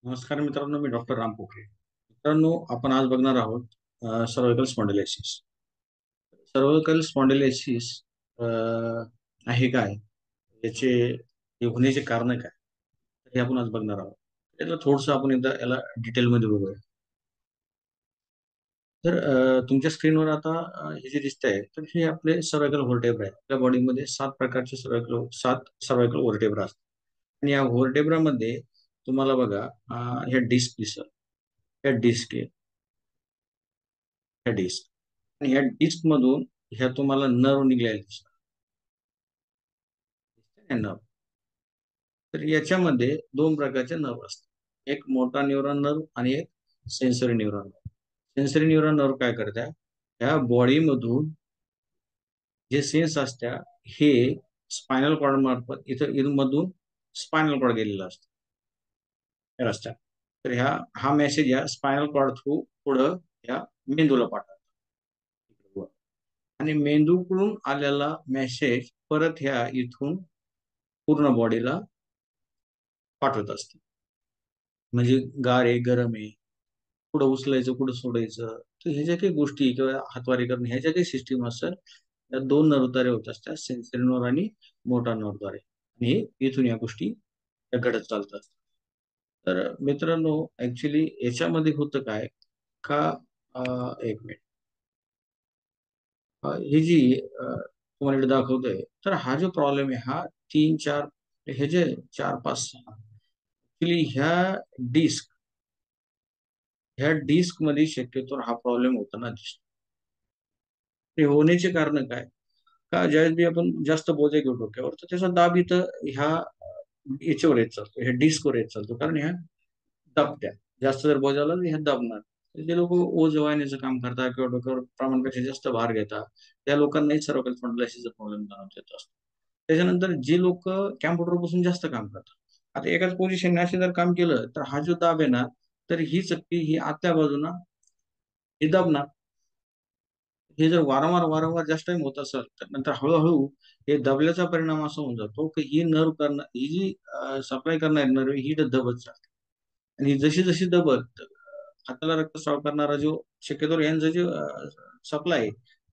नमस्कार मित्रांनो, मी डॉक्टर राम पोखरे. मित्रांनो, आपण आज बघणार आहोत सर्व्हायकल स्पॉन्डिलायसिस. सर्व्हायकल स्पॉन्डिलायसिस आहे काय? याचे हे होण्याचे कारण काय? हे आपण आज बघणार आहोत. त्याला थोडंसं आपण एकदा याला डिटेलमध्ये बघूया. तर तुमच्या स्क्रीनवर आता हे जे दिसतंय, तर हे आपले सर्व्हायकल व्हर्टेब्रा आहे. आपल्या बॉडीमध्ये 7 प्रकारचे सर्व्हायकल व्हर्टेब्रा असतात. आणि या व्हर्टेब्रामध्ये तुम्हाला बघा, ह्या डिस्क दिसतात. ह्या डिस्क आहे, ह्या डिस्क. आणि ह्या डिस्क मधून ह्या तुम्हाला नर्व निघालेले दिसतात. नर्व. तर याच्यामध्ये दोन प्रकारचे नर्व असतात. एक मोठा न्यूरॉन नर्व आणि एक sensory neuron nerve. Sensory neuron nerve काय करतात? ह्या बॉडीमधून जे सेन्स असत्या, हे स्पायनल कॉर्ड मार्फत इथं इथून मधून स्पायनल कॉर्ड गेलेला असतो या रस्त्यात. तर हा मेसेज या स्पायनल कॉर्ड थ्रू पुढं या मेंदूला पाठवतो. आणि मेंदूकडून आलेला मेसेज परत ह्या इथून पूर्ण बॉडीला पाठवत असते. म्हणजे गार आहे, गरम आहे, कुठं उचलायचं, कुठं सोडायचं. तर ह्या ज्या काही गोष्टी किंवा हातवारी करणं, ह्या ज्या काही सिस्टीम असतात, त्या दोन नर्वद्वारे होत असतात, सेन्सरी नर्व आणि मोटार नर्वद्वारे. आणि इथून या गोष्टी त्या घडत चालतात. तर मित्रांनो, ऍक्च्युली याच्यामध्ये होतं काय का, एक मिनिट. ही जी तुम्हाला इकडे दाखवतोय, तर हा जो प्रॉब्लेम आहे, हा तीन चार, हे जे चार पाच सहा, ऍक्च्युली ह्या डिस्क मध्ये शक्यतो हा प्रॉब्लेम होतो ना. ते होण्याचे कारण काय? का ज्यावेळेस बी आपण जास्त बोजे घेऊ डोक्यावर, तर त्याचा दाब इथं ह्या याच्यावर येत चालतो, ह्या डिस्कवर येत चालतो, कारण ह्या दाबत्या. जास्त जर बोजावला तर ह्या दाबणार. तर जे लोक ओझ वाहिनीचं काम करतात किंवा डोक्यावर प्रमाणापेक्षा जास्त भार घेतात, त्या लोकांनाही सर्व्हायकल स्पॉन्डिलायसिसचा प्रॉब्लेम जाणवत येत असतो. त्याच्यानंतर जे लोक कॅम्प्युटर बसून जास्त काम करतात, आता एकाच पोझिशनने असे जर काम केलं, तर हा जो दाब आहे ना, तर ही चक्की ही आतल्या बाजूना हे दाबणार. हे जर वारंवार वारंवार जास्त टाइम होत असेल, तर नंतर हळूहळू हे दबल्याचा परिणाम असा होऊन जातो की ही जी सप्लाय करणारी नर्व ही दबत जाते. आणि जशी जशी दबत, हाताला रक्तस्राव करणारा जो शक्यतो यांचा जो सप्लाय,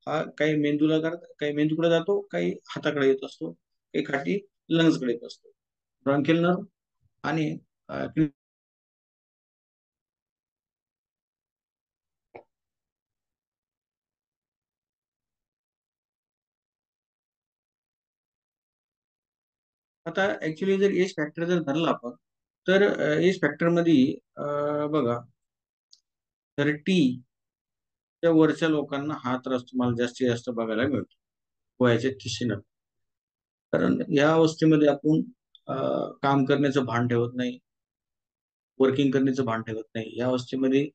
हा काही मेंदूला काही मेंदूकडे जातो, काही हाताकडे येत असतो, काही काठी लंग्सकडे येत असतो. ब्रॉन्कियल नर्व आणि आता ऍक्च्युली जर एज फॅक्टर जर धरला आपण, तर एज फॅक्टर मध्ये बघा, 30 त्या वरच्या लोकांना हा त्रास तुम्हाला जास्तीत जास्त बघायला मिळतो वयाच्या 30 नंतर. कारण या अवस्थेमध्ये आपण काम करण्याचं भान ठेवत नाही, वर्किंग करण्याचं भान ठेवत नाही. या अवस्थेमध्ये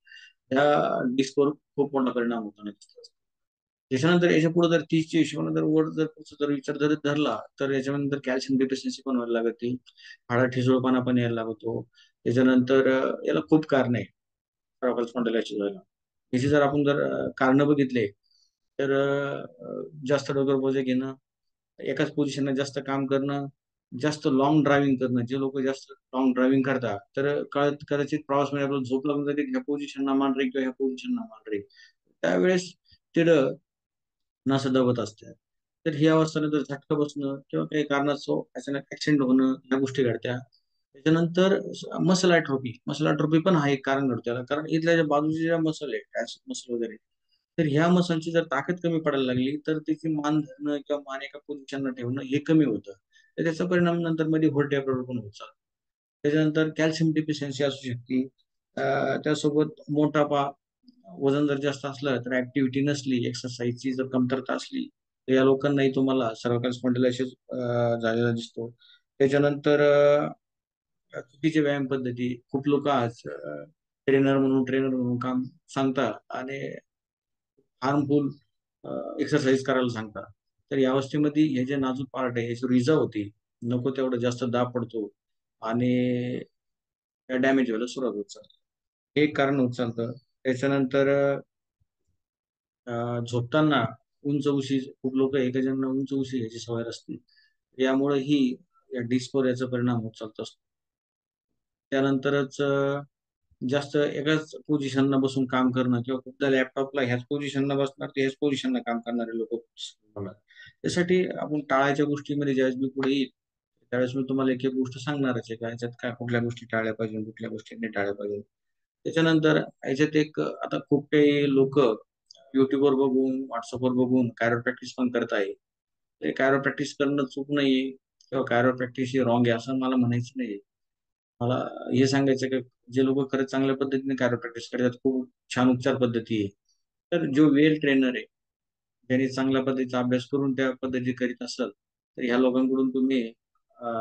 या डिस्कवर खूप मोठा परिणाम होतो नक्कीच. त्याच्यानंतर याच्या पुढे जर 30च्या हिशोबाने जर वर जर पुढचा जर विचार जर धरला, तर याच्यानंतर कॅल्शियम डिफिशियन्सी पण व्हायला लागते, हाडा ठिसूळपणा पण यायला लागतो. त्याच्यानंतर याला खूप कारण आहे सर्व्हायकल स्पॉन्डिलायसिस व्हायला. याची जर आपण जर कारण बघितले, तर जास्त डोक्यावर बोजे घेणं, एकाच पोझिशनला जास्त काम करणं, जास्त लॉंग ड्रायव्हिंग करणं. जे लोक जास्त लॉंग ड्रायव्हिंग करतात, तर कदाचित प्रवासमध्ये आपल्याला झोप लागून जाते, ह्या पोझिशनला मान रे किंवा ह्या पोझिशनला मान रे, त्यावेळेस तिथं नस दबत असते. तर ही अवस्था नंतर झटका बसणं किंवा काही कारणास्तव अचानक ऍक्सिडेंट होणं, ह्या गोष्टी घडत्या. त्याच्यानंतर मसल ॲट्रोफी पण हा एक कारण घडतो त्याला. कारण इथल्या ज्या बाजूच्या ज्या मसल आहे, मसल वगैरे, तर ह्या मसलची जर ताकद कमी पडायला लागली, तर त्याची मान धरणं किंवा मान एका पोझिशनला ठेवणं हे कमी होतं. तर त्याचा परिणाम नंतर मध्ये व्होल्टेब्रोवर पण होत चालतो. त्याच्यानंतर कॅल्शियम डिफिशियन्सी असू शकते. त्यासोबत मोठापा, वजन जर जास्त असलं, तर ऍक्टिव्हिटी नसली, एक्सरसाइजची जर कमतरता असली, तर या लोकांनाही तुम्हाला सर्व्हायकल स्पॉन्डिलायसिस झालेला दिसतो. त्याच्यानंतर चुकीचे व्यायाम पद्धती. खूप लोक आज ट्रेनर म्हणून काम सांगतात आणि हार्मफुल एक्सरसाइज करायला सांगतात. तर या अवस्थेमध्ये हे जे नाजूक पार्ट आहे, ह्याची रिजा होती, नको तेवढं जास्त दाब पडतो आणि डॅमेज व्हायला सुरुवात होत चालते. हे एक कारण होत चालतं. त्याच्यानंतर झोपताना उंच उशी, खूप लोक एका ज्यांना उंच उशी घ्यायची सवय असते, यामुळे ही या डिस्कवर याचा परिणाम होत चालत असतो. त्यानंतरच जास्त एकाच पोझिशनला बसून काम करणं किंवा खूपदा लॅपटॉपला ह्याच पोझिशनला बसणार ते ह्याच पोझिशनला काम करणारे लोक होणार. त्यासाठी आपण टाळायच्या गोष्टीमध्ये ज्यावेळेस मी पुढे येईल त्यावेळेस मी तुम्हाला एक एक गोष्ट सांगणारच आहे का याच्यात काय कुठल्या गोष्टी टाळल्या पाहिजे कुठल्या गोष्टी नाही टाळल्या पाहिजे. त्याच्यानंतर याच्यात एक आता खूप काही लोक युट्यूबवर बघून व्हॉट्सअपवर बघून कायरोप्रॅक्टिस पण करत आहे. ते कायरोप्रॅक्टिस करणं चूक नाहीये किंवा कायरोप्रॅक्टिस ही रॉंग आहे असं मला म्हणायचं नाही. मला हे सांगायचं की जे लोक खरंच चांगल्या पद्धतीने कायरोप्रॅक्टिस करतात खूप छान उपचार पद्धती आहे. तर जो वेल ट्रेनर आहे ज्यांनी चांगल्या पद्धतीचा अभ्यास करून त्या पद्धती करीत असेल तर ह्या लोकांकडून तुम्ही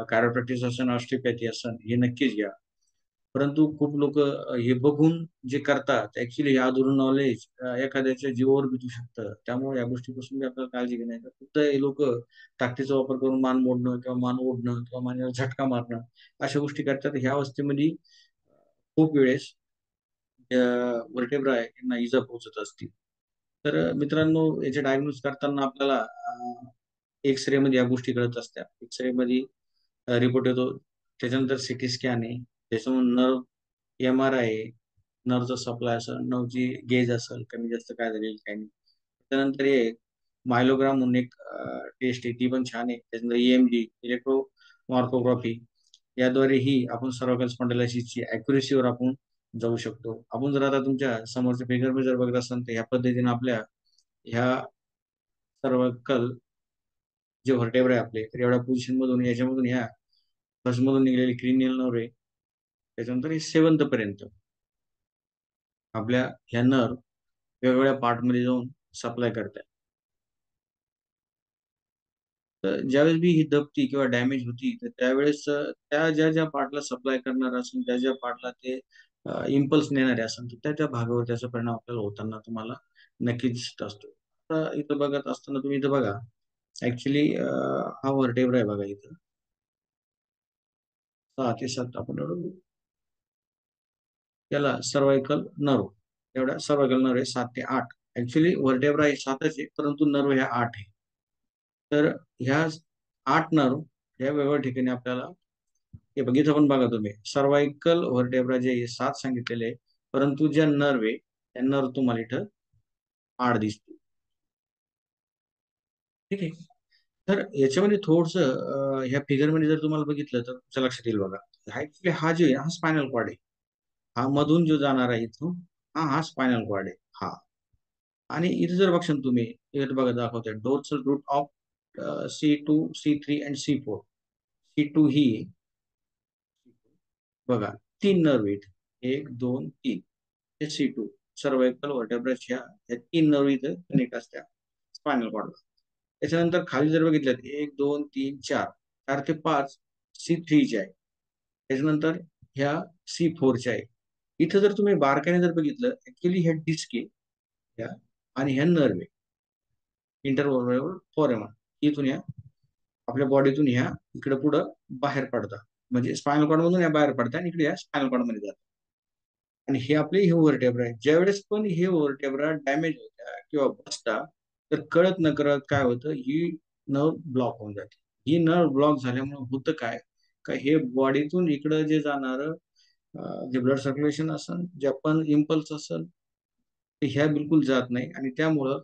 कायरोप्रॅक्टिस असन ऑस्टिओपॅथी असन हे नक्कीच घ्या. परंतु खूप लोक हे बघून जे करतात ऍक्च्युली हे अधूर नॉलेज एखाद्याच्या जीवावर बितू शकतं. त्यामुळे या गोष्टीपासून बी आपल्याला काळजी घेण्याचं फक्त हे लोक ताकदीचा वापर करून मान मोडणं किंवा मान ओढणं किंवा मानेला झटका मारणं अशा गोष्टी करतात. ह्या अवस्थेमध्ये खूप वेळेस वर्टेब्रा यांना इजा पोहोचत असतील. तर मित्रांनो याचे डायग्नोज करताना आपल्याला एक्सरे मध्ये या गोष्टी कळत असतात. एक्सरे मध्ये रिपोर्ट येतो त्याच्यानंतर सिटी स्कॅन आहे त्याच्यामुळे नर्व एम आर आय नर्वचा सप्लाय असेल नर्वची गेज असेल कमी जास्त काय झालेली काही नाही. त्यानंतर एक मायलोग्राम म्हणून एक टेस्ट आहे ती पण छान आहे. त्याच्यानंतर EMG इलेक्ट्रोमॉर्फोग्राफी याद्वारेही आपण सर्व्हायकल स्पॉन्डिलायसिसची अॅक्युरेसीवर आपण जाऊ शकतो. आपण जर आता तुमच्या समोरच्या फिगर जर बघत असाल तर ह्या पद्धतीने आपल्या ह्या सर्व्हायकल जे व्हर्टेब्रा आहे आपले तर एवढ्या पोझिशन मधून याच्यामधून ह्या फर्स्ट मधून निघलेली क्रिनियल नर्व आहे त्याच्यानंतर हे सेवंथ पर्यंत आपल्या ह्या नर्व वेगवेगळ्या पार्ट मध्ये जाऊन सप्लाय करतात. तर ज्यावेळेस बी ही दबती किंवा डॅमेज होती तर त्यावेळेस त्या ज्या ज्या पार्टला सप्लाय करणार असेल त्या ज्या पार्टला ते इम्पल्स नेणारे असेल तर त्या त्या भागावर त्याचा परिणाम आपल्याला होताना तुम्हाला नक्कीच दिसत असतो. आता इथं बघत असताना तुम्ही इथं बघा ऍक्च्युली हा व्हर्टेब्रा आहे बघा इथं 6 ते 7 आपण त्याला सर्वायकल नर्व एवढ्या सर्वायकल नर्व आहे 7 ते 8. ऍक्च्युली व्हर्टेब्रा हे 7च आहे परंतु नर्व ह्या 8 आहे. तर ह्या 8 नर्व या वेगवेगळ्या ठिकाणी आपल्याला हे बघितलं पण बघा तुम्ही सर्वायकल व्हर्टेब्रा जे हे 7 सांगितलेले आहे परंतु ज्या नर्व आहे त्या नर्व तुम्हाला इथं 8 दिसतो. ठीक आहे. तर याच्यामध्ये थोडस ह्या फिगर मध्ये जर तुम्हाला बघितलं तर तुमच्या लक्षात येईल बघा. ऍक्च्युली हा जो आहे हा स्पायनल कॉर्ड आहे. हा मधून जो जाणार आहे इथून हा स्पायनल कॉर्ड आहे हा. आणि इथे जर बघशाल तुम्ही इथे बघा दाखवतोय dorsal root of C2 C3 and C4. C2 ही बघा 3 नर्व आहेत 1 2 3 हे C2 सर्वायकल व्हर्टेब्राच्या ह्या 3 नर्व इथं कनेक्ट असतात स्पायनल कॉर्डला. त्याच्यानंतर खाली जर बघितलं 1 2 3 4 4 ते 5 C3 आहे. त्याच्यानंतर ह्या C4 आहे. इथं जर तुम्ही बारकाईने जर बघितलं ऍक्च्युली ह्या डिस्क आहे ह्या आणि ह्या नर्व आहे इंटरव्हल फॉरेमन इथून या आपल्या बॉडीतून ह्या इकडे पुढं बाहेर पडतात म्हणजे स्पायनल कॉर्ड मधून या बाहेर पडतात आणि इकडे या स्पायनल कॉर्ड मध्ये जातात. आणि हे आपले हे व्हर्टेब्रा आहे. ज्यावेळेस पण हे व्हर्टेब्रा डॅमेज होत्या किंवा बसता तर कळत न कळत काय होतं ही नर्व ब्लॉक होऊन जाते. ही नर्व ब्लॉक झाल्यामुळे होतं काय का हे बॉडीतून इकडं जे जाणार जे ब्लड सर्क्युलेशन असेल जे पण इम्पल्स असेल ते ह्या बिलकुल जात नाही आणि त्यामुळं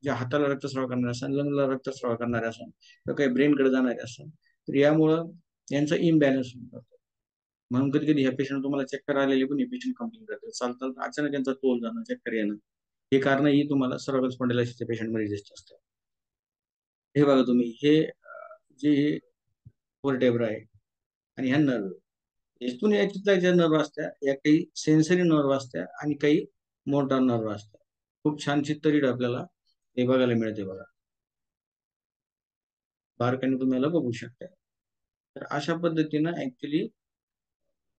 ज्या हाताला रक्तस्राव करणारे असेल लंगला रक्तस्राव करणारे असेल तर काही ब्रेनकडे जाणारे असेल तर यामुळं यांचा इम्बॅलन्स होऊन जातो. म्हणून कधी कधी ह्या पेशंट तुम्हाला चक्कर आलेले पण हे पेशंट कंप्लेंट करतात चालतात अचानक त्यांचा तोल जाणं चक्कर येणं हे कारण ही तुम्हाला सर्व्हायकल स्पॉन्डिलायसिसच्या पेशंट मध्ये दिसत असतं. हे बघा तुम्ही हे जे व्हर्टेब्रा आहे आणि ह्या नर्व यातून याच्यातल्या ज्या नर्व असत्या या काही सेन्सरी नर्व असत्या आणि काही मोटार नर्व असत्या. खूप छान चित्तरीड आपल्याला हे बघायला मिळते बघा बारकाईने तुम्ही याला बघू शकता. तर अशा पद्धतीनं ऍक्च्युली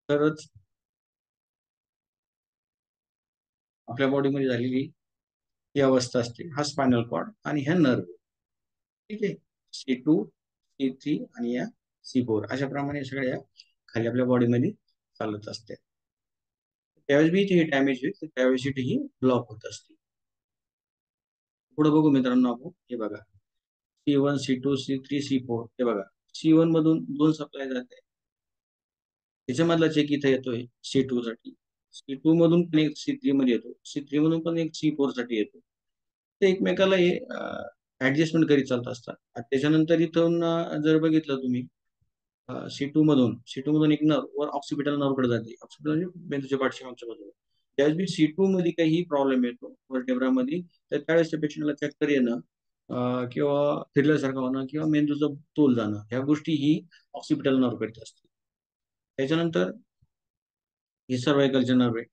खरंच आपल्या बॉडीमध्ये झालेली ही अवस्था असते. हा स्पायनल कॉर्ड आणि ह्या नर्व ठीक आहे C2 C3 आणि या C4 अशा प्रमाणे सगळ्या खाली आपल्या बॉडीमध्ये चालत असते. त्यावेळेस बी इथे डॅमेज होईल तर त्यावेळेस इथे ही ब्लॉक होत असते. पुढे बघू मित्रांनो आपण हे बघा C1 C2 C3 C4 हे बघा C1 मधून 2 सप्लाय जाते त्याच्यामधला चेक इथे येतोय C2 साठी. C2 मधून पण एक C3 मध्ये येतो, C3 मधून पण एक C4 साठी येतो. ते एकमेकाला हे ऍडजस्टमेंट करीत चालत असतात. त्याच्यानंतर इथून जर बघितलं तुम्ही सी टू मधून एक नर्व वर ऑक्सिपिटल नर्व कडे जाते. ऑक्सिपिटल म्हणजे मेंदूच्या पाठीमागच्या बाजूला. ज्यावेळेस C2 मध्ये काही प्रॉब्लेम येतो वर्टेब्रामध्ये, तर त्यावेळेस त्या पेशंटला चक्कर येणं किंवा फिरल्यासारखं होणं किंवा मेंदूचं तोल जाणं, ह्या गोष्टी ही ऑक्सिपिटल नर्व करीत असते. त्याच्यानंतर ही सर्वायकलचे नर्व आहे,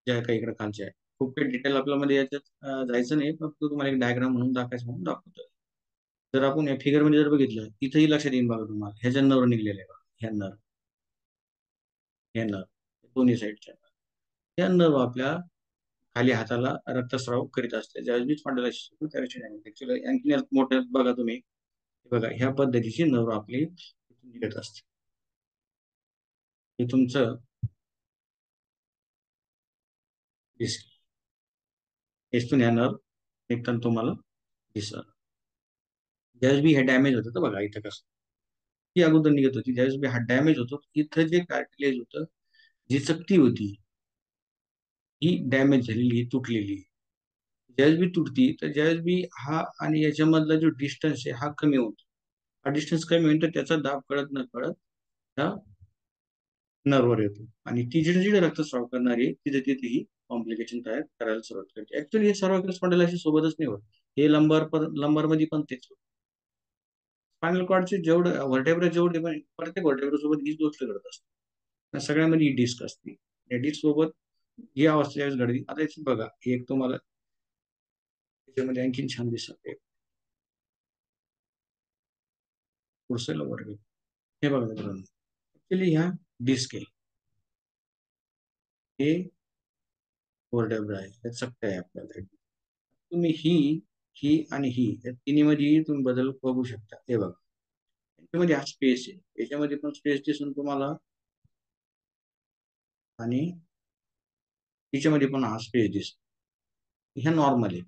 ज्या काही इकडे खालचे आहे. खूप काही डिटेल आपल्यामध्ये याच्यात जायचं नाही, फक्त तुम्हाला एक डायग्राम म्हणून दाखवायचं म्हणून दाखवतोय. जर आपण या फिगर मध्ये जर बघितलं, इथंही लक्षात येईल बघा तुम्हाला, ह्याच्या नर्व निघलेले आहे बघा, ह्या नर्व, ह्या नर्व, दोन्ही साईडच्या. ह्या नर्व आपल्या खाली हाताला रक्तस्राव करीत असते. ज्यावेळेस स्पॉन्डिलायसिस होतो त्यावेळेस ऍक्च्युअली आणखी मोठ्या बघा तुम्ही, बघा ह्या पद्धतीची नर्व आपली इथून निघत असते. हे तुमचं डिस्क, इथून ह्या नर्व निघताना तुम्हाला दिसत. ज्यावेळेस बी हे डॅमेज होतं, तर बघा इथं कसं ती अगोदर निघत होती. ज्यावेळेस बी हा डॅमेज होतो, इथं जे कार्टिलेज होतं, जी चकती होती, ही डॅमेज झालेली, ही तुटलेली. ज्यावेळेस बी तुटती, तर ज्यावेळेस बी हा आणि याच्यामधला जो डिस्टन्स आहे हा कमी होतो. हा डिस्टन्स कमी होईल तर त्याचा दाब कळत न कळत त्या नर्ववर येतो, आणि ती जिथे जिथे रक्तस्राव करणारी आहे, तिथे तिथे ही कॉम्प्लिकेशन तयार करायला सुरुवात करते. ऍक्च्युअली हे सर्वायकल स्पॉन्डिलायसिस सोबतच नाही होत, हे लंबार मध्ये पण तेच होतं. स्पायनल कॉर्डचे जेवढं व्हर्टेब्रा जेवढे पण प्रत्येक व्हर्टेब्रा सोबत हीच गोष्ट घडत असते. त्या सगळ्यामध्ये ही डिस्क असते. या डिस्क सोबत ही अवस्था ज्यावेळेस घडली, आता याची बघा, ही एक तुम्हाला त्याच्यामध्ये आणखीन छान दिसत आहे पुढचं वर्ग. हे बघा मित्रांनो, ऍक्च्युली ह्या डिस्क आहे, हे वर्टेब्रा आहे, हे चकत्या आहे आपल्याला. तुम्ही ही आणि ही या तिन्हीमध्ये तुम्ही बदल बघू शकता. हे बघा, याच्यामध्ये हा स्पेस आहे, याच्यामध्ये पण स्पेस दिसून तुम्हाला, आणि तिच्यामध्ये पण हा स्पेस दिसतो. ह्या नॉर्मल आहे.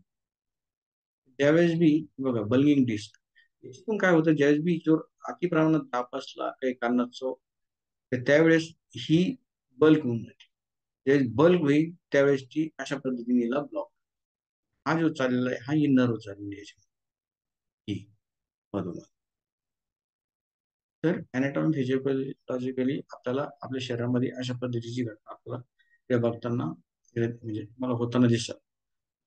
त्यावेळेस बी बघा बल्गिंग डिस्क, याच्यातून काय होतं, ज्यावेळेस बी जो अति प्रमाणात ताप असला काही कारणास्तव, तर त्यावेळेस ही बल्क होऊन जाते. ज्यावेळेस बल्क होईल त्यावेळेस ती अशा पद्धतीने ब्लॉक, हा जो चाललेला आहे, हा नर्व चाललेली आहे ही मधून. तर अॅनाटॉमी फिजिओलॉजिकली आपल्याला आपल्या शरीरामध्ये अशा पद्धतीची घटना आपल्याला त्या बघताना म्हणजे मला होताना दिसत.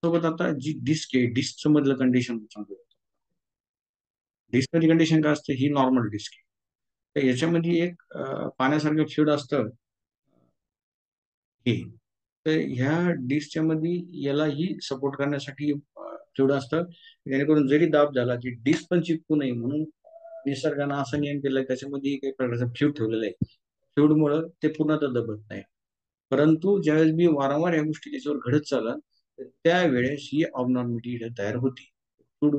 सोबत आता जी डिस्क आहे, डिस्क मधलं कंडिशन सांगतो. डिस्क मध्ये कंडिशन काय असते, ही नॉर्मल डिस्क आहे. तर याच्यामध्ये एक पाण्यासारखं फ्लुइड असतं हे. तर ह्या डिस्कच्या मध्ये यालाही सपोर्ट करण्यासाठी फ्लुइड असतं, जेणेकरून जरी दाब झाला की डिस्क पण चिपकू नये म्हणून निसर्गानं असा नियम केलाय, त्याच्यामध्ये काही प्रकारचा फ्लुइड ठेवलेला आहे. फ्लुइडमुळे ते पूर्णतः दबत नाही. परंतु ज्यावेळेस मी वारंवार या गोष्टी त्याच्यावर घडत चालला, तर त्यावेळेस ही ऑबनॉर्मिटी इथं तयार होती. फ्लुइड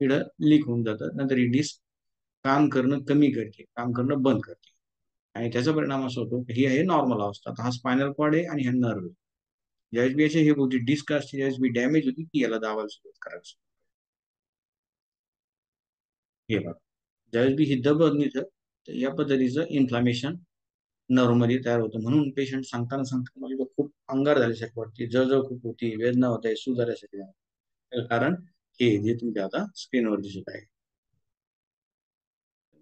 इथं लीक होऊन जातं, नंतर ही डिस्क काम करणं कमी करते, काम करणं बंद करते, आणि त्याचा परिणाम असा होतो की ही आहे नॉर्मल अवस्था. आता हा स्पायनल कॉर्ड आहे आणि हा नर्व. ज्यावेळेस बी याची हे होती डिस्क असते, ज्यावेळेस बी डॅमेज होती, ती याला दाबायला सुरुवात करायची. हे बघा, ज्यावेळेस बी ही दबत निघतं, तर या पद्धतीचं इन्फ्लामेशन नर्व मध्ये तयार होतं. म्हणून पेशंट सांगताना मला खूप अंगार झाल्यासारखी वाटते, जळजळ खूप होती, वेदना होत आहे, सूज झाल्यासारखी आहे. त्याचं कारण हे जे तुमच्या आता स्क्रीनवर दिसत आहे.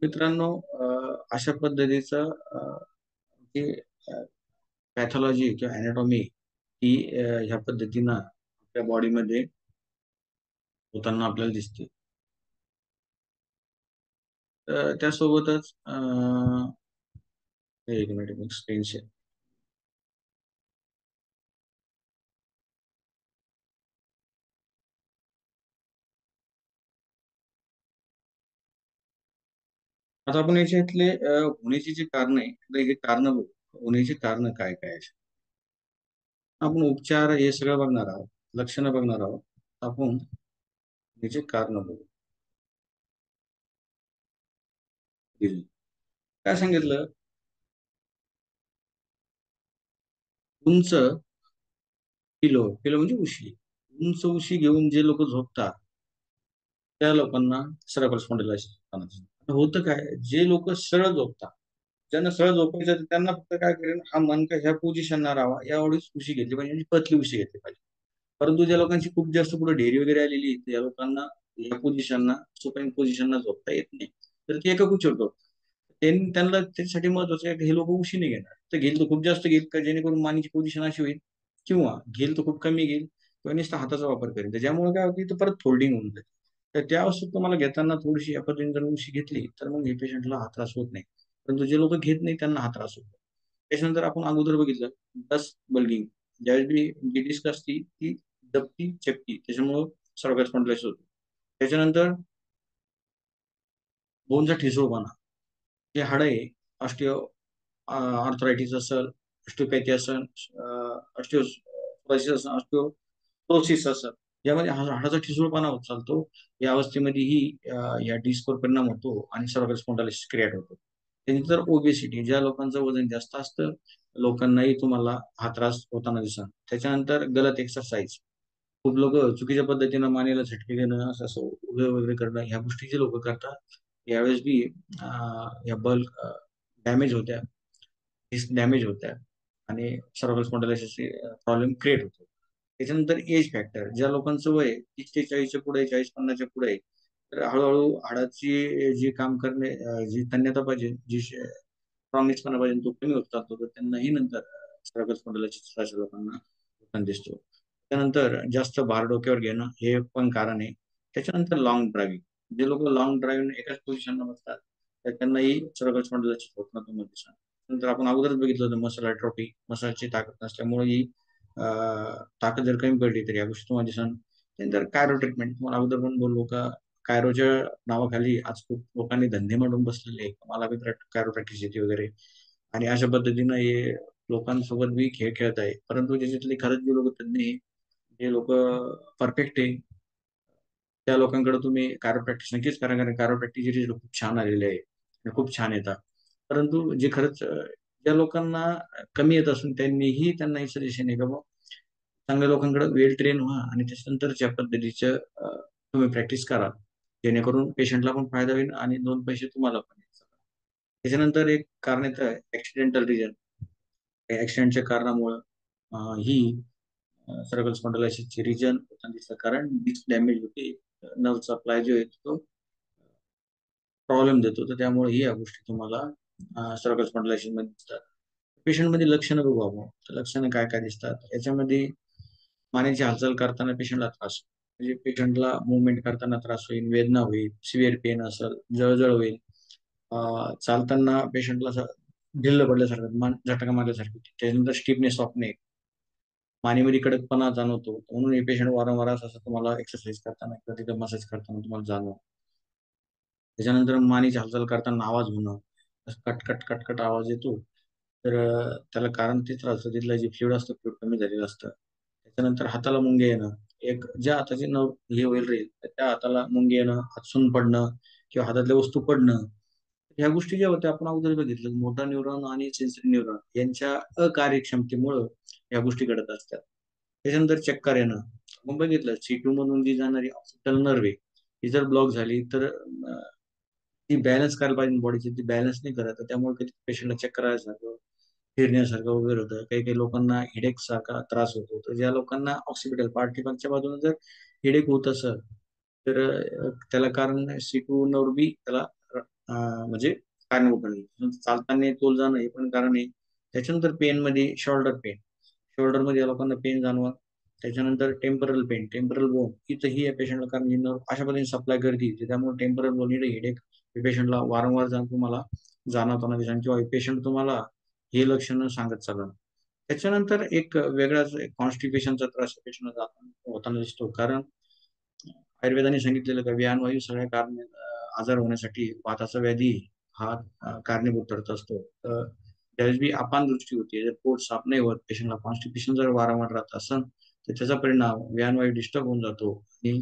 मित्रांनो, अशा पद्धतीचं जे पॅथॉलॉजी किंवा अॅनाटॉमी ही ह्या पद्धतीनं आपल्या बॉडीमध्ये होताना आपल्याला दिसते. त्यासोबतच एक मिनिट स्क्रीन शेअर. आता आपण याच्यातले होण्याची जी कारण आहे, तर हे कारण होण्याची कारण काय काय आहे. आपण उपचार हे सगळं बघणार आहोत, लक्षणं बघणार आहोत. आपण याचे कारण बघू. काय सांगितलं, उंच पिलो, पिलो म्हणजे उशी, उंच उशी घेऊन जे लोक झोपतात, त्या लोकांना सेरेब्रल स्पॉन्डिलायसिस होतं. काय, जे लोक सरळ झोपतात ज्यांना सहज झोपायचं तर त्यांना फक्त काय करेल, हा मनका ह्या पोझिशनला राहावा एवढीच उशी घेतली पाहिजे, म्हणजे पतली उशी घेतली पाहिजे. परंतु ज्या लोकांची खूप जास्त पुढे ढेरी वगैरे आलेली आहे, त्या लोकांना या पोझिशनला, सुपाईन पोझिशनला झोपता येत नाही, तर ते एका होतो. त्यांना त्याच्यासाठी महत्वाचं आहे की हे लोक उशीने घेणार, तर घेईल तर खूप जास्त घेईल का जेणेकरून मानेची पोझिशन अशी होईल, किंवा घेईल तर खूप कमी घेईल, किंवा नुसता हाताचा वापर करेल, त्याच्यामुळे काय होते, तर परत फोल्डिंग होऊन जाते. तर त्या अवस्थेत तुम्हाला घेताना थोडीशी या पद्धतीने जर उशी घेतली तर मग हे पेशंटला हा त्रास होत नाही. परंतु जे लोक घेत नाही त्यांना हा त्रास होतो. त्याच्यानंतर आपण अगोदर बघितलं डस्ट बल्गिंग, ज्यावेळेस जी डिस्क असती ती दबती चपती, त्याच्यामुळं सर्वात स्पॉन्डिलायसिस होतो. त्याच्यानंतर बोनचा ठिसूळपणा, जे हाड आहे, ऑस्टिओ आर्थरायटिस असेल, ऑस्टिओपॅथी असेल, ऑस्टिओपरोसिस असेल, ऑस्टिओप्रोसिस असेल, यामध्ये हाडाचा ठिसूळपणा होत चालतो. या अवस्थेमध्येही या डिस्कवर परिणाम होतो आणि सर्वाइकल स्पॉन्डिलायसिस क्रिएट होतो. त्यानंतर ओबेसिटी, ज्या लोकांचं वजन जास्त असतं लोकांनाही तुम्हाला हा त्रास होताना दिसणार. त्याच्यानंतर गलत एक्सरसाइज, खूप लोक चुकीच्या पद्धतीनं मानेला झटके देणं, असं असं उभे वगैरे करणं, ह्या गोष्टी जे लोक करतात यावेळेस बी या बल्क डॅमेज होत्या, डिस्क डॅमेज होत्या आणि सर्व्हायकल स्पॉन्डिलायसिसचे प्रॉब्लेम क्रिएट होतो. त्याच्यानंतर एज फॅक्टर, ज्या लोकांचं वय 30 ते 40च्या पुढे, 40-50च्या पुढे आहे, तर हळूहळू हाडाची जी काम करणे, जी तन्यता पाहिजे, जी स्ट्रॉंगनेसपणा पाहिजे, तो कमी होत चालतो, तर त्यांनाही नंतर सर्व्हायकल स्पॉन्डिलायसिस त्रास लोकांना होताना दिसतो. त्यानंतर जास्त भार डोक्यावर घेणं हे पण कारण आहे. त्याच्यानंतर लॉंग ड्रायव्हिंग, जे लोक लॉंग ड्राईव्ह एकाच पोझिशनला बसतात तर त्यांनाही सर्व्हायकल स्पॉन्डिलायसिस होत नाही तुम्हाला दिसणार. नंतर आपण अगोदरच बघितलं होतं मसल अट्रोफी, मसलची ताकद नसल्यामुळे ताकद जर कमी पडली तर या गोष्टी तुम्हाला दिसणार. त्यानंतर कायरो ट्रीटमेंट, तुम्हाला अगोदर पण बोललो का कायरोच्या नावाखाली आज खूप लोकांनी धंदे मांडून बसलेले आहे, मला बी कायरो प्रॅक्टिस येते वगैरे, आणि अशा पद्धतीनं हे लोकांसोबत बी खेळ खेळत आहे. परंतु त्याच्यातले खरंच जे लोक तज्ञ आहे, जे लोक परफेक्ट आहे, त्या लोकांकडे तुम्ही कायरोप्रॅक्टिस नक्कीच करा, कारण कायरोप्रॅक्टिसचे रिझल्ट खूप छान आलेले आहे आणि खूप छान येतात. परंतु जे खरंच ज्या लोकांना कमी येत असून त्यांना हे सजेशन आहे का बुवा, चांगल्या लोकांकडे वेल ट्रेन व्हा आणि त्याच्यानंतर ज्या पद्धतीचं तुम्ही प्रॅक्टिस करा, जेणेकरून पेशंटला पण फायदा होईल आणि दोन पैसे तुम्हाला पण येतील. त्याच्यानंतर एक कारण येतं ऍक्सिडेंटल रिजन, ऍक्सिडेंटच्या कारणामुळं ही सर्कल स्पॉन्डिलायसिसचे रिजन होताना दिसतं, कारण डिस्क डॅमेज होते, नर्व सप्लाय जो आहे तो प्रॉब्लेम देतो, तर त्यामुळे ही या गोष्टी तुम्हाला सर्कल स्पॉन्डिलायसिस मध्ये दिसतात. पेशंटमध्ये लक्षणं बघू आपण, तर लक्षणं काय काय दिसतात याच्यामध्ये. मानेची हालचाल करताना पेशंटला त्रास, म्हणजे पेशंटला मुवमेंट करताना त्रास होईल, वेदना होईल, सिव्हिअर पेन असेल, जळजळ होईल, चालताना पेशंटला असं ढिल्ल पडल्यासारखं, झटका मारल्यासारखं, त्याच्यानंतर स्टिफनेस ऑफ नेक, मानेमध्ये कडकपणा जाणवतो, म्हणून हे पेशंट वारंवार असं तुम्हाला एक्सरसाइज करताना किंवा तिथं मसाज करताना तुम्हाला जाणवतो. त्याच्यानंतर मानेची हालचाल करताना आवाज होणं, असं कट कट कट आवाज येतो, तर त्याला कारण तेच राहतं, तिथलं जे फ्लुइड असतं फ्लुइड कमी झालेलं असतं. त्याच्यानंतर हाताला मुंगे येणं, एक ज्या हाताची नव हे होईल राहील तर त्या हाताला मुंगे येणं, हात सून पडणं किंवा हातातल्या वस्तू पडणं, ह्या गोष्टी ज्या होत्या आपण अगोदर बघितलं, मोटर न्यूरॉन आणि सेन्सरी न्यूरॉन यांच्या अकार्यक्षमतेमुळं या गोष्टी घडत असतात. त्याच्यानंतर चक्कर येणं, मग बघितलं C2 मधून जी जाणारी ऑप्टिकल नर्व आहे, ती जर ब्लॉक झाली तर ती बॅलन्स करायला पाहिजे बॉडीची, ती बॅलन्स नाही करत, तर त्यामुळे कधी पेशंटला चक्कर आल्यासारखं, फिरण्यासारखं वगैरे होतं. काही काही लोकांना हेडेक सारखा त्रास होतो. तर ज्या लोकांना ऑक्सिपिटल पार्टिकलच्या बाजूने जर हेडेक होत असेल तर त्याला कारण C2 नर्व बी त्याला म्हणजे कारणीभूत आहे. चालताना तोल जाणं हे पण कारण आहे. त्याच्यानंतर पेन मध्ये शोल्डर पेन, शोल्डर मध्ये या लोकांना पेन जाणवा. त्याच्यानंतर टेम्परल पेन, टेम्परल बोन, इथंही या पेशंटला कारण नर्व अशा पद्धतीने सप्लाय करते, त्यामुळे टेम्परल बोन हेडेक पेशंटला वारंवार जाऊन तुम्हाला जाणवताना दिसेल, किंवा पेशंट तुम्हाला हे लक्षणं सांगत चालणार. त्याच्यानंतर एक वेगळाच कॉन्स्टिपेशनचा त्रास पेशंटला होताना दिसतो, कारण आयुर्वेदाने सांगितलेलं का व्यानवायू सगळ्या कारण आजार होण्यासाठी वाताचा व्याधी हा कारणीभूत ठरत असतो. तर त्यावेळेस बी अपान दृष्टी होते, जर पोट साफ नाही होत, पेशंटला कॉन्स्टिपेशन जर वारंवार राहत असेल तर त्याचा परिणाम व्यानवायू डिस्टर्ब होऊन जातो आणि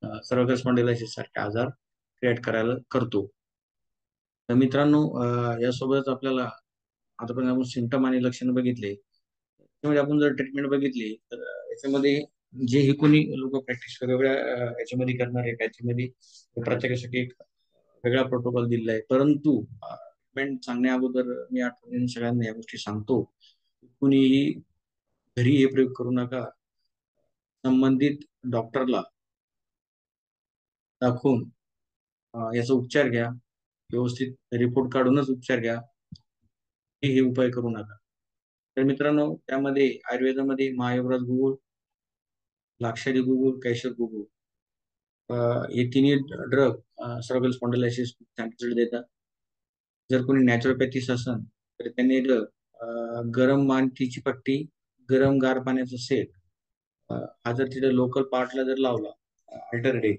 सर्व्हायकल स्पॉन्डिलायसिस सारखे आजार क्रिएट करायला करतो. तर मित्रांनो, यासोबतच आपल्याला आतापर्यंत आपण सिम्टम आणि लक्षणं बघितले, त्यामध्ये आपण जर ट्रीटमेंट बघितली तर याच्यामध्ये जे हे कोणी लोक प्रॅक्टिस वेगवेगळ्या याच्यामध्ये करणार आहे, त्याच्यामध्ये प्रत्येकासाठी एक वेगळा प्रोटोकॉल दिलेला आहे. परंतु ट्रीटमेंट सांगण्या अगोदर मी आठवणीने सगळ्यांना या गोष्टी सांगतो. कुणीही घरी हे प्रयोग करू नका. संबंधित डॉक्टरला दाखवून याचा उपचार घ्या. व्यवस्थित रिपोर्ट काढूनच उपचार घ्या. हे उपाय करू नका. तर मित्रांनो, त्यामध्ये आयुर्वेदामध्ये महायोगराज गुगुळ, लाक्षादी गुगुळ, कैशर गुगुळ हे तिन्ही ड्रग सर्व्हायकल स्पॉन्डिलायसिस चांगले रिझल्ट देतात. जर कोणी नॅचरोपॅथिस्ट असेल तर त्यांनी गरम मातीची पट्टी, गरम गार पाण्याचा सेट हा जर तिथे लोकल पार्टला जर लावला अल्टरनेट,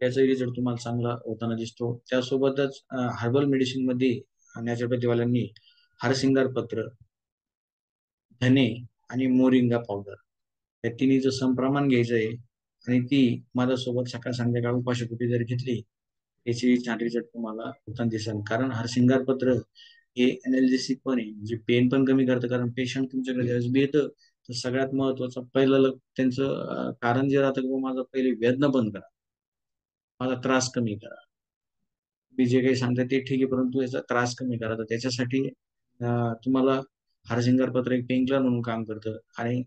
त्याचा रिझल्ट तुम्हाला चांगला होताना दिसतो. त्यासोबतच हर्बल मेडिसिन मध्ये नॅचरोपॅथीवाल्यांनी हरसिंगार पत्र, धने आणि मोरिंगा पावडर या तिन्हीचं समप्रमाण घ्यायचं आहे आणि ती माझ्यासोबत सकाळ संध्याकाळ उपाशीपोटी जर घेतली त्याची छान रिझल्ट तुम्हाला होताना दिसेल. कारण हरसिंगार पत्र हे एनर्जेसिक पण आहे, म्हणजे पेन पण कमी करतं. कारण पेशंट तुमच्याकडे ज्यावेळेस बी येतं तर सगळ्यात महत्वाचं पहिलं त्यांचं कारण जे राहतं की बुवा माझा पहिले वेदना बंद करा, माझा त्रास कमी करा. मी जे काही सांगते ते ठीक आहे, परंतु याचा त्रास कमी करा. तर त्याच्यासाठी तुम्हाला हरसिंगार पत्र एक पेनकिलर म्हणून काम करतं आणि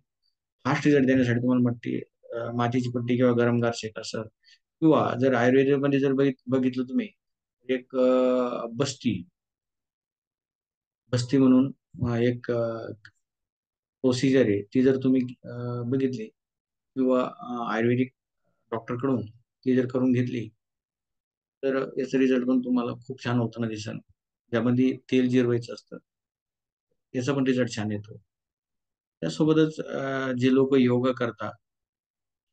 फास्ट रिझल्ट देण्यासाठी तुम्हाला मातीची पट्टी किंवा गरमगार शेक असं, किंवा जर आयुर्वेदामध्ये जर बघितलं तुम्ही एक बस्ती बस्ती म्हणून एक प्रोसिजर आहे, ती जर तुम्ही बघितली किंवा आयुर्वेदिक डॉक्टरकडून ती जर करून घेतली तर याचा रिझल्ट पण तुम्हाला खूप छान होताना दिसेल. ज्यामध्ये तेल जिरवायचं असतं, याचा पण रिझल्ट छान येतो. त्यासोबतच जे लोक योगा करतात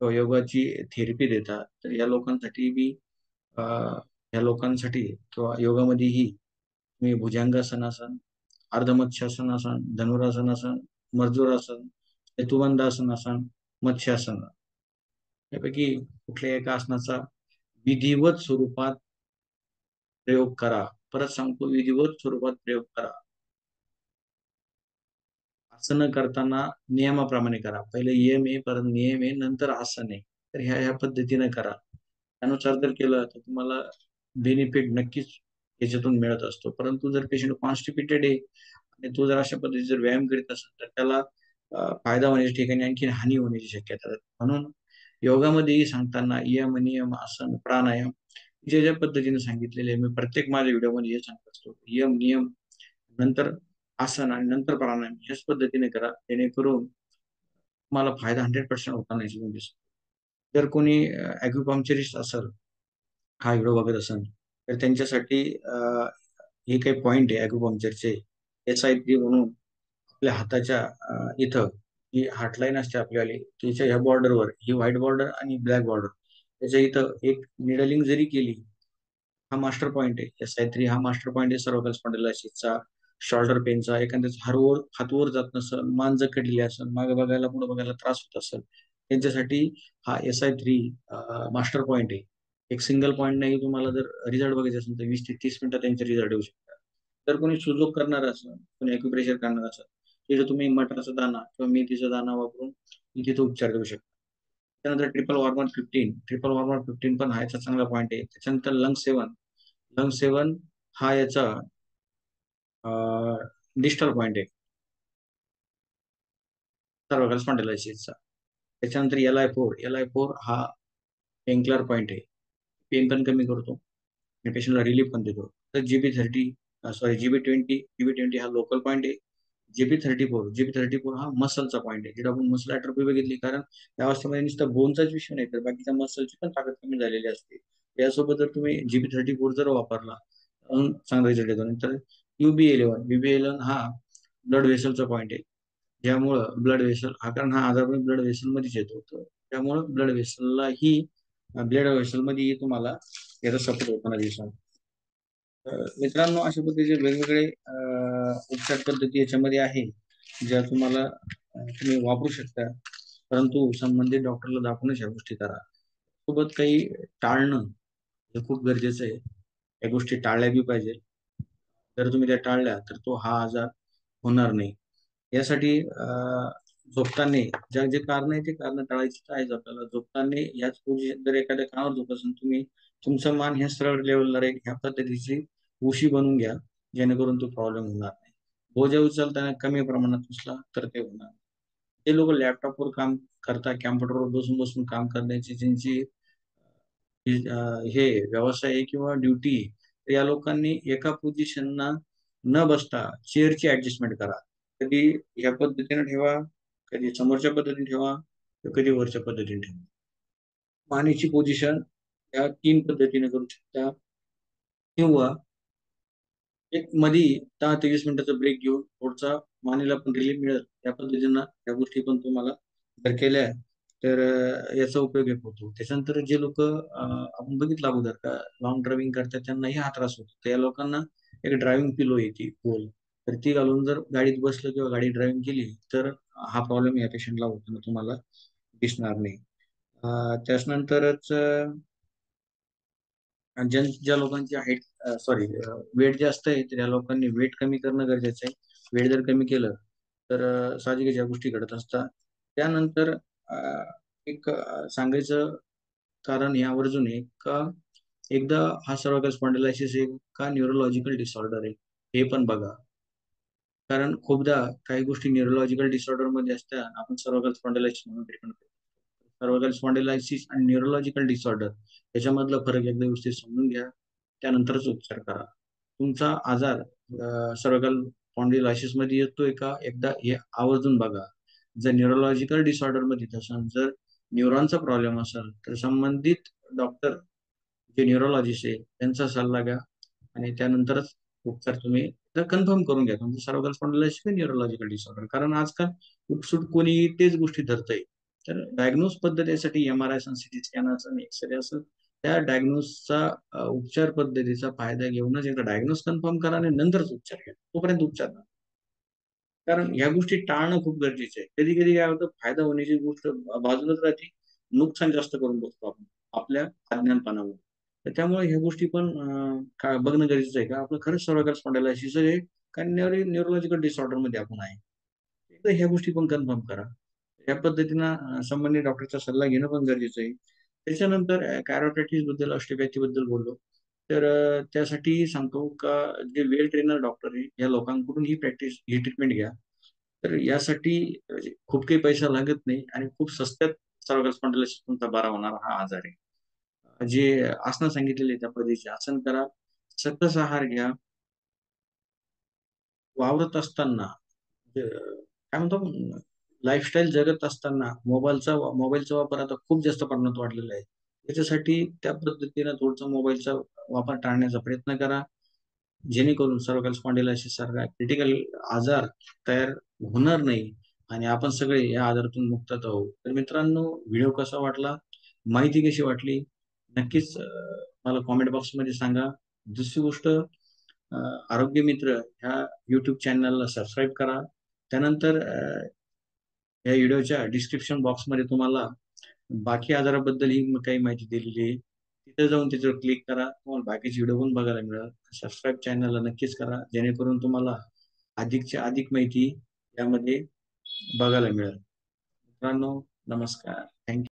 किंवा योगाची थेरपी देतात, तर या लोकांसाठी बी अ, या लोकांसाठी किंवा योगामध्येही तुम्ही भुजंगासन असन, अर्धमत्स्यासन असन, धनुरासन असन, मर्जुरासन, सेतुबंधासन असन, मत्स्यासन यापैकी कुठल्याही एका आसनाचा विधिवत स्वरूपात प्रयोग करा. परत सांगतो, विधिवत स्वरूपात प्रयोग करा. आसनं करताना नियमाप्रमाणे करा. पहिले यम आहे, परत नियम आहे, नंतर आसन आहे. तर ह्या पद्धतीने करा. त्यानुसार जर केलं तर तुम्हाला बेनिफिट नक्कीच याच्यातून मिळत असतो. परंतु जर पेशंट कॉन्स्टिपेटेड आहे आणि तो जर अशा पद्धतीने जर व्यायाम करीत असेल तर त्याला फायदा होण्याच्या ठिकाणी आणखी हानी होण्याची शक्यता आहे. म्हणून योगामध्येही सांगताना यम, नियम, आसन, प्राणायाम जे ज्या पद्धतीने सांगितलेले आहे, मी प्रत्येक माझ्या व्हिडिओमध्ये हे सांगत असतो. यम, नियम, नंतर आसन आणि नंतर प्राणायाम ह्याच पद्धतीने करा, जेणेकरून तुम्हाला फायदा 100% होताना दिसतो. जर कोणी ॲक्युपंक्चरिस्ट असेल, हा व्हिडिओ बघत असेल, तर त्यांच्यासाठी हे काही पॉइंट आहे ॲक्युपंक्चरचे, SI3 म्हणून आपल्या हाताच्या इथं जी हार्टलाईन असते आपल्यावाली, त्याच्या ह्या बॉर्डरवर ही व्हाईट बॉर्डर आणि ब्लॅक बॉर्डर त्याच्या इथं एक निडलिंग जरी केली, हा मास्टर पॉइंट आहे. SI3 हा मास्टर पॉइंट आहे सर्व्हिकल स्पॉन्डिलायसिसचा, शोल्डर पेनचा. एखाद्याच हात वर जात नसेल, मान जखडलेली असेल, मागे बघायला पुढे बघायला त्रास होत असेल, त्यांच्यासाठी हा SI3 मास्टर पॉइंट आहे. एक सिंगल पॉइंट नाही, तुम्हाला जर रिझल्ट बघायचे असेल तर 20 ते 30 मिनिटात त्यांचे रिझल्ट येऊ शकतात. जर कोणी सुजोग करणार असेल, कोणी ॲक्युप्रेशर करणार असेल, तिथे तुम्ही मटारचा दाना किंवा मेथीचा दाना वापरून तिथे उपचार देऊ शकता. त्यानंतर ट्रिपल वॉर्मर 15 पण हा याचा चांगला पॉईंट आहे. त्याच्यानंतर लंग सेवन हा याचा डिस्टल पॉईंट आहे सर्व्हायकल स्पॉन्डिलायसिसचा. त्याच्यानंतर एल आय फोर हा पेनकिलर पॉईंट आहे, पेन पण कमी करतो आणि पेशंटला रिलीफ पण देतो. तर जीबी ट्वेंटी हा लोकल पॉईंट आहे. जीबी थर्टी फोर हा मसलचा पॉईंट आहे, जिथे आपण मसल ॲट्रोफी बघितली. कारण या अवस्थेमध्ये नुसतं बोनचाच विषय नाही तर बाकीच्या मसलची पण ताकद कमी झालेली असते. यासोबत जर तुम्ही जीबी 34 जर वापरला चांगला रिझल्ट येतो. नंतर UB11 हा ब्लड व्हेसलचा पॉईंट आहे, ज्यामुळं ब्लड व्हेसल हा, कारण हा आजार पण ब्लड व्हेसल मध्येच येतो. त्यामुळं ब्लड व्हेसलमध्ये तुम्हाला याचा सपोर्ट होताना दिसणार. मित्रांनो, अशा पद्धतीचे वेगवेगळे उपचार पद्धती याच्यामध्ये आहे, ज्या तुम्ही वापरू शकता. परंतु संबंधित डॉक्टरला दाखवूनच ह्या गोष्टी करा. सोबत काही टाळणं हे खूप गरजेचं आहे. या गोष्टी टाळल्या बी पाहिजे. जर तुम्ही त्या टाळल्या तर तो हा आजार होणार नाही. यासाठी झोपताना ज्या जे कारण आहे ते कारण टाळायची आहेच आपल्याला. झोपताना याच पोझिशन जर एखाद्या कानावर झोप असेल, तुम्ही तुमचं मान ह्या सरळ लेवलला राहील ह्या पद्धतीची उशी बनवून घ्या. जेणेकरून तो प्रॉब्लेम होणार नाही. बोजा उचलताना कमी प्रमाणात उचला तर ते होणार. ते लोक लॅपटॉपवर काम करतात, कॅम्प्युटरवर बसून बसून काम करण्याची ज्यांची हे व्यवसाय आहे किंवा ड्युटी, या लोकांनी एका पोझिशनना न बसता चेअरची ऍडजस्टमेंट करा. कधी ह्या पद्धतीने ठेवा, कधी समोरच्या पद्धतीने ठेवा, तर कधी वरच्या पद्धतीने ठेवा. मानेची पोझिशन या 3 पद्धतीने करू शकता, किंवा एक मध्ये 10 ते 20 मिनिटाचा ब्रेक घेऊन थोडसा मानेला पण रिलीफ मिळेल. त्या पद्धतीनं या गोष्टी पण तुम्हाला जर केल्या तर याचा उपयोग एक होतो. त्याच्यानंतर जे लोक आपण बघितलं अगोदर का लॉंग ड्रायव्हिंग करतात त्यांनाही हा त्रास होतो. त्या लोकांना एक ड्रायव्हिंग पिलो येते गोल, तर ती घालून जर गाडीत बसलं किंवा गाडी ड्रायव्हिंग केली तर हा प्रॉब्लेम या पेशंटला होताना तुम्हाला दिसणार नाही. त्याच्यानंतरच आणि ज्या लोकांची हाईट सॉरी वेट जास्त आहे तर या लोकांनी वेट कमी करणं गरजेचं आहे. वेट जर कमी केलं तर साहजिकच या गोष्टी घडत असतात. त्यानंतर एक सांगायचं कारण यावर अजून आहे का, एकदा हा सर्व्हायकल स्पॉन्डिलायसिस आहे का न्यूरोलॉजिकल डिसऑर्डर आहे हे पण बघा. कारण खूपदा काही गोष्टी न्यूरोलॉजिकल डिसऑर्डर मध्ये असतात, आपण सर्व्हायकल स्पॉन्डिलायसिस म्हणून ट्रीटमेंट करतो. सर्व्हायकल स्पॉन्डिलायसिस आणि न्यूरोलॉजिकल डिसऑर्डर याच्यामधला फरक एकदा व्यवस्थित समजून घ्या, त्यानंतरच उपचार करा. तुमचा आजार सर्व्हायकल स्पॉन्डिलायसिस मध्ये येतोय का एकदा हे आवर्जून बघा. जर न्यूरोलॉजिकल डिसऑर्डर मध्ये असेल, जर न्यूरॉनचा प्रॉब्लेम असेल तर संबंधित डॉक्टर जे न्यूरोलॉजिस्ट आहे त्यांचा सल्ला घ्या आणि त्यानंतरच उपचार तुम्ही कन्फर्म करून घ्या तुमचं सर्व्हायकल स्पॉन्डिलायसिस किंवा न्यूरोलॉजिकल डिसऑर्डर. कारण आजकाल उठसूट कोणी तेच गोष्टी धरतंय. तर डायग्नोज पद्धतीसाठी एमआरआय असेल, सीटी स्कॅन असेल, एक्सरे असेल, त्या डायग्नोजचा उपचार पद्धतीचा फायदा घेऊनच एकदा डायग्नोज कन्फर्म करा आणि नंतरच उपचार घ्या. तोपर्यंत उपचार नका. कारण ह्या गोष्टी टाळणं खूप गरजेचं आहे. कधी कधी काय होतं, फायदा होण्याची गोष्ट बाजूलाच राहते, नुकसान जास्त करून बसतो आपण आपल्या अज्ञानपणामुळे. तर त्यामुळे ह्या गोष्टी पण बघणं गरजेचं आहे का आपलं खरंच सर्व्हायकल स्पॉन्डिलायसिस आहे का न्यूरोलॉजिकल डिसऑर्डर मध्ये आपण आहे. एकदा ह्या गोष्टी पण कन्फर्म करा. या पद्धतीनं संबंधित डॉक्टरचा सल्ला घेणं पण गरजेचं आहे. त्याच्यानंतर कॅरोटायटिस बद्दल, ऑस्टिओपॅथी बद्दल बोललो, तर त्यासाठी सांगतो का जे वेल ट्रेनर डॉक्टर आहे या लोकांकडून ही ट्रीटमेंट घ्या. तर यासाठी खूप काही पैसा लागत नाही आणि खूप स्वस्त्यात सर्व्हायकल स्पॉन्डिलायसिस तुमचा बरा होणारा हा आजार आहे. जे आसनं सांगितलेले त्या पद्धतीचे आसन करा, सकस आहार घ्या, वावरत असताना काय म्हणतो आपण, लाईफस्टाईल जगत असताना मोबाईलचा वापर आता खूप जास्त प्रमाणात वाढलेला आहे. त्याच्यासाठी त्या पद्धतीनं थोडसा मोबाईलचा वापर टाळण्याचा प्रयत्न करा. जेणेकरून सर्व्हायकल स्पॉन्डिलायसिस सारखा क्रिटिकल आजार तयार होणार नाही आणि आपण सगळे या आजारातून मुक्तता होऊ. तर मित्रांनो, व्हिडिओ कसा वाटला? माहिती कशी वाटली? नक्कीच मला कॉमेंट बॉक्समध्ये सांगा. दुसरी गोष्ट, आरोग्य मित्र ह्या YouTube चॅनलला सबस्क्राईब करा. त्यानंतर या व्हिडिओच्या डिस्क्रिप्शन बॉक्समध्ये तुम्हाला बाकी आजाराबद्दल ही काही माहिती दिलेली आहे. तिथे जाऊन त्याच्यावर क्लिक करा. तुम्हाला बाकीचे व्हिडिओ पण बघायला मिळेल. सबस्क्राईब चॅनलला नक्कीच करा, जेणेकरून तुम्हाला अधिकच्या अधिक माहिती यामध्ये बघायला मिळेल. मित्रांनो, नमस्कार. थँक